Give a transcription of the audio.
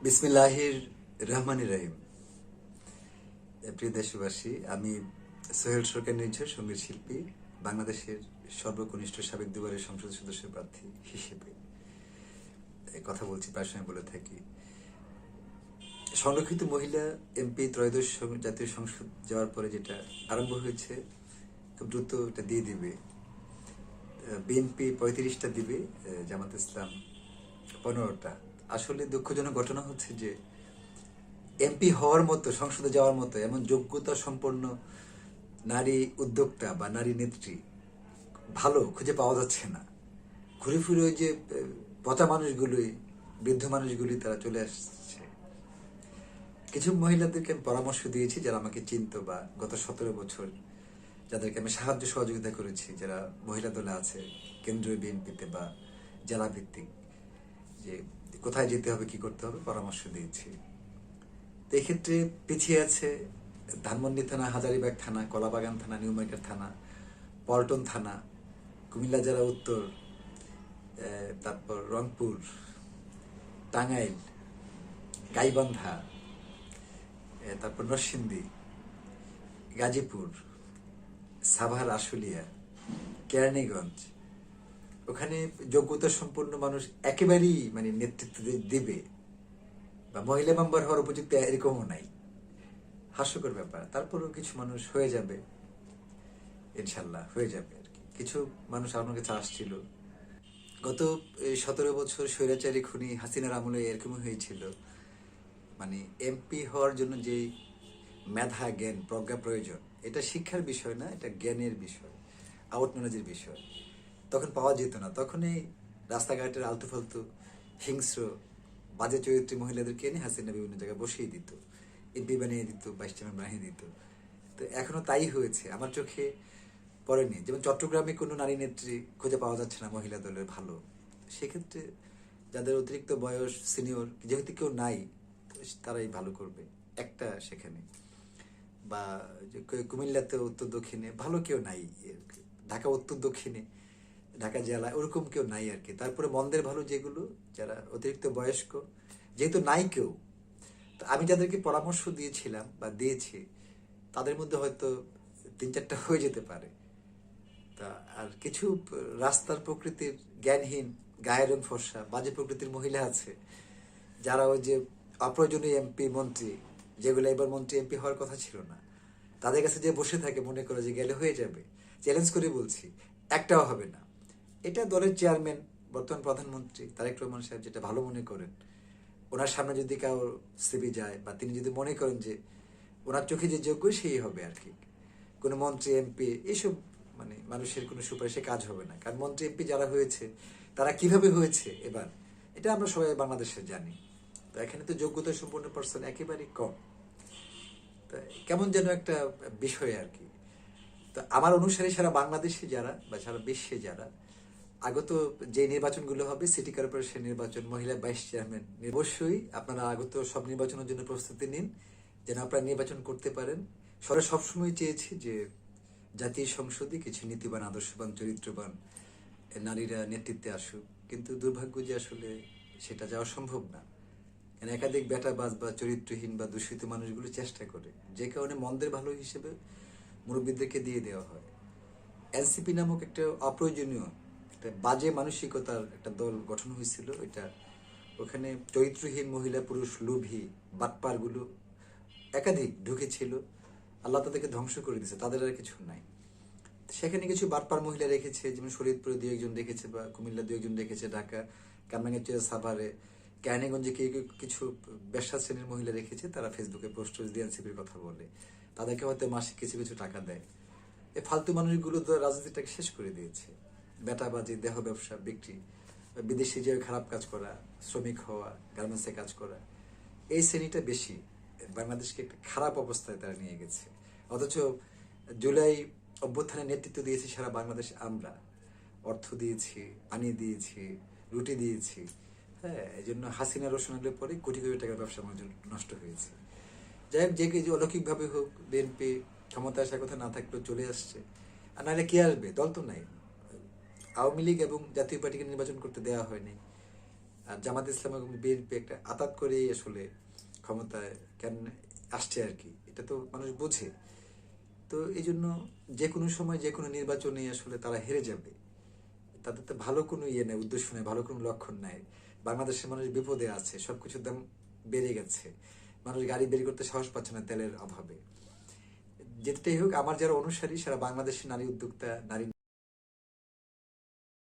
বিসমিল্লাহির রহমানির রহিম। প্রিয় দেশবাসী, আমি সোহেল সরকার নির্ঝর, সঙ্গীত শিল্পী, বাংলাদেশের সর্বকনিষ্ঠ সাবেক দুবারের সংসদ সদস্য প্রার্থী হিসেবে কথা বলছি। প্রায় সময় বলে থাকি, সংরক্ষিত মহিলা এমপি ত্রয়োদশ জাতীয় সংসদ যাওয়ার পরে যেটা আরম্ভ হয়েছে, খুব দ্রুত এটা দিয়ে দিবে। বিএনপি 35টা দিবে, জামাত ইসলাম 15টা। আসলে দুঃখজনক ঘটনা হচ্ছে যে এমপি হওয়ার মতো, সংসদে যাওয়ার মতো এমন যোগ্যতা সম্পন্ন নারী উদ্যোক্তা বা নারী নেত্রী ভালো খুঁজে পাওয়া যাচ্ছে না। ঘুরে ফিরে ওই যে পচা মানুষগুলোই, বৃদ্ধ মানুষগুলি তারা চলে আসছে। কিছু মহিলাদেরকে আমি পরামর্শ দিয়েছি যারা আমাকে চিনত, বা গত 17 বছর যাদেরকে আমি সাহায্য সহযোগিতা করেছি, যারা মহিলা দলে আছে, কেন্দ্রীয় বিএনপিতে বা জেলা ভিত্তিক, যে কোথায় যেতে হবে, কি করতে হবে, পরামর্শ দিয়েছি। তো এক্ষেত্রে পিছিয়ে আছে ধানমন্ডি থানা, হাজারীবাগ থানা, কলাবাগান থানা, নিউ মার্কেট থানা, পল্টন থানা, কুমিল্লা জেলা উত্তর, তারপর রংপুর, টাঙ্গাইল, গাইবান্ধা, তারপর নরসিংদী, গাজীপুর, সাভার, আশুলিয়া, কেরানীগঞ্জ। ওখানে যোগ্যতা সম্পন্ন মানুষ একেবারেই নেতৃত্ব দিবে বা মহিলা মেম্বার হওয়ার উপযুক্ত এরকমও নাই। হাস্যকর ব্যাপার। তারপরেও কিছু মানুষ হয়ে যাবে, ইনশাল্লাহ হয়ে যাবে আর কি। কিছু মানুষ আমার কাছে আসছিল। গত 17 বছর স্বৈরাচারী খুনি হাসিনার আমলে এরকমই হয়েছিল। এমপি হওয়ার জন্য যে মেধা, জ্ঞান, প্রজ্ঞা প্রয়োজন, এটা শিক্ষার বিষয় না, এটা জ্ঞানের বিষয়, আউট নলেজের বিষয়। তখন পাওয়া যেত না। তখনই রাস্তাঘাটের আলতু ফালতু হিংস্র বাজে চরিত্রী মহিলাদেরকে এনে হাসিনা বিভিন্ন জায়গায় বসিয়ে দিত, এমপি বানিয়ে দিত, ভাইস চেয়ারম্যান বানিয়ে দিত। তো এখনো তাই হয়েছে, আমার চোখে পড়েনি। যেমন চট্টগ্রামে কোনো নারী নেত্রী খুঁজে পাওয়া যাচ্ছে না মহিলা দলের ভালো। সেক্ষেত্রে যাদের অতিরিক্ত বয়স, সিনিয়র, যেহেতু কেউ নাই, তারাই ভালো করবে একটা সেখানে। বা কুমিল্লাতে উত্তর দক্ষিণে ভালো কেউ নাই, ঢাকা উত্তর দক্ষিণে, ঢাকা জেলায় ওরকম কেউ নাই আর কি। তারপরে মন্দের ভালো যেগুলো, যারা অতিরিক্ত বয়স্ক, যেহেতু নাই কেউ, তো আমি যাদেরকে পরামর্শ দিয়েছিলাম বা দিয়েছি, তাদের মধ্যে হয়তো 3-4টা হয়ে যেতে পারে। তা আর কিছু রাস্তার প্রকৃতির জ্ঞানহীন, গায়ের রং ফর্সা, বাজে প্রকৃতির মহিলা আছে, যারা ওই যে অপ্রয়োজনীয় এমপি মন্ত্রী, যেগুলো এবার মন্ত্রী এমপি হওয়ার কথা ছিল না, তাদের কাছে যে বসে থাকে, মনে করে যে গেলে হয়ে যাবে। চ্যালেঞ্জ করে বলছি, একটাও হবে না। এটা দলের চেয়ারম্যান, বর্তমান প্রধানমন্ত্রী তারেক রহমান সাহেব যেটা ভালো মনে করেন, ওনার সামনে যদি কারোর সিবি যায়, বা তিনি যদি মনে করেন যে ওনার চোখে যে যোগ্য সেই হবে আর কি। কোনো মন্ত্রী, এমপি এইসব মানুষের কোনো সুপারিশে কাজ হবে না। কারণ মন্ত্রী, এমপি যারা হয়েছে, তারা কিভাবে হয়েছে এবার, এটা আমরা সবাই বাংলাদেশে জানি। তো এখানে তো যোগ্যতা সম্পন্ন পার্সন একেবারেই কম। তো কেমন যেন একটা বিষয় আর কি। তো আমার অনুসারে সারা বাংলাদেশে যারা বা সারা বিশ্বে যারা আগত যে নির্বাচনগুলো হবে, সিটি কর্পোরেশন নির্বাচন, মহিলা ভাইস চেয়ারম্যান, অবশ্যই আপনারা আগত সব নির্বাচনের জন্য প্রস্তুতি নিন, যেন আপনারা নির্বাচন করতে পারেন। সরকার সবসময় চেয়েছে যে জাতীয় সংসদে কিছু নীতিবান, আদর্শবান, চরিত্রবান নারীরা নেতৃত্বে আসুক। কিন্তু দুর্ভাগ্য যে আসলে সেটা যাওয়া সম্ভব না। একাধিক বেটাবাজ বা চরিত্রহীন বা দূষিত মানুষগুলো চেষ্টা করে, যে কারণে মন্দের ভালো হিসেবে মুরব্বীদেরকে দিয়ে দেওয়া হয়। এনসিপি নামক একটা অপ্রয়োজনীয়, একটা বাজে মানসিকতার একটা দল গঠন হয়েছিল। ওখানে চরিত্রহীন মহিলা, পুরুষ, লোভী, বাটপারগুলো একাধিক ঢুকেছিল। আল্লাহ তাদেরকে ধ্বংস করে দিয়েছে, তাদের আর কিছু নাই। সেখানে কিছু বাটপার মহিলা রেখেছে, যেমন শরীয়তপুরে 2-1জন রেখেছে, বা কুমিল্লা 2-1জন রেখেছে, ঢাকা, কামরাঙ্গীরচর, সাভারে, কেরানীগঞ্জে কিছু ব্যবসা শ্রেণীর মহিলা রেখেছে। তারা ফেসবুকে পোস্ট দিয়ে এনসিপির কথা বলে, তাদেরকে হয়তো মাসিক কিছু কিছু টাকা দেয়। এই ফালতু মানুষগুলো তো রাজনীতিটাকে শেষ করে দিয়েছে। বেটাবাজি, দেহ ব্যবসা, বিক্রি, বিদেশি যে খারাপ কাজ করা, শ্রমিক হওয়া, গার্মেন্টসে কাজ করা, এই শ্রেণীটা বেশি বাংলাদেশকে একটা খারাপ অবস্থায় তারা নিয়ে গেছে। অথচ জুলাই অভ্যুত্থানে নেতৃত্ব দিয়েছি সারা বাংলাদেশ আমরা, অর্থ দিয়েছি, পানি দিয়েছি, রুটি দিয়েছি। হ্যাঁ, এই জন্য হাসিনা রোশনের পরে কোটি কোটি টাকার ব্যবসা বাণিজ্য নষ্ট হয়েছে। যাই হোক, যে অলৌকিকভাবে হোক বিএনপি ক্ষমতা আসার কথা না থাকলেও চলে আসছে। আর নাহলে কে আসবে? দল তো নাই। আওয়ামী লীগ এবং জাতীয় পার্টিকে নির্বাচন করতে দেওয়া হয়নি। আর জামাত ইসলাম এবং বিএনপি একটা আতাত করেই আসলে ক্ষমতায় কেন আসছে আর কি, এটা তো মানুষ বোঝে। তো এই জন্য যে কোনো সময় যে কোনো নির্বাচনে আসলে তারা হেরে যাবে, তাদের তো ভালো কোনো ইয়ে নেই, উদ্দেশ্য নেই, ভালো কোনো লক্ষণ নাই। বাংলাদেশের মানুষ বিপদে আছে, সবকিছুর দাম বেড়ে গেছে, মানুষ গাড়ি বের করতে সাহস পাচ্ছে না তেলের অভাবে। যেটাই হোক, আমার যারা অনুসারী সারা বাংলাদেশের নারী উদ্যোক্তা, নারী